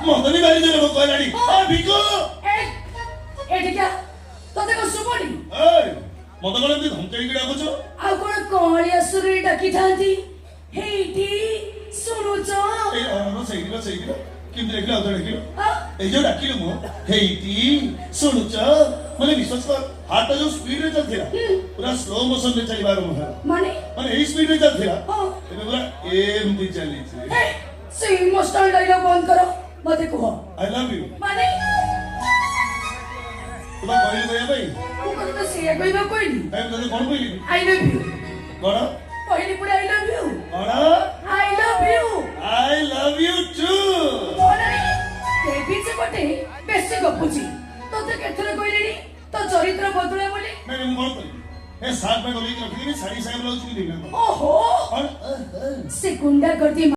ମଦନୀ ବାରି ଦେଲେ ଭୋକ ହେଲାଣି ଭିକ ଏଠି क्या ତତେ କଣ ଶୁଭୁନି ମତେ କଣ ଏମିତି ଧମକେଇକି ଡାକୁଛ ଆଉ କଣ କଳିଆ ସୁରରେ ଡାକିଥାନ୍ତି ହେଇଟି ଶୁଣୁଛ ସେଇଠି କେମିତି ଦେଖିଲ ଆଉ ଦେଖିଲ ଏଇ ଯୋଉ ଡାକିଲୁ ମୁଁ ହେଇଟି ଶୁଣୁଛ ମାନେ ବିଶ୍ୱାସ କର ହାର୍ଟ ଯୋଉ ସ୍ପିଡ ରେ ଚାଲିଥିଲା ପୁରା ସ୍ଲୋ ମୋସନ ରେ ଚାଲିବା ଆରମ୍ଭ ହେଲା ମାନେ ଏଇ ସ୍ପିଡ ରେ ଚାଲିଥିଲା ଏବେ ପୁରା ଏମିତି ଚାଲିଛି ସେଇ ଇମୋଶନାଲ ଡାଇଲଗ ବନ୍ଦ କର ମତେ କୁହ ଆଇ ଲଭ୍ ୟୁ ମାନେ ତୁମେ କହିଲି କହିବା ପାଇଁ ମୁଁ କଣ ତ ସେଇଆ କହିବା କହିଲି ତତେ କଣ କହିଲି ଆଇ ଲଭ୍ ୟୁ କଣ କହିଲି ପୁରା ଆଇ ଲଭ୍ ୟୁ କଣ I love you I love you too. ସେ ଗୋଟେ ବେଶୀ ଗପୁଛି ତତେ କେଥର କହିଲେଣି ତ ଚରିତ୍ର ବଦଳେ ବୋଲି ନାଇଁ ମୁଁ କଣ କରିବି ଏ ସାର୍ଟ ପ୍ୟାଣ୍ଟ ଓଲେଇକି ରଖିଦେବି ଶାଢ଼ୀ ସାହେବ ଲାଗୁଛି କି ଓହୋ ସେ ଗୁଣ୍ଡା କରିଦି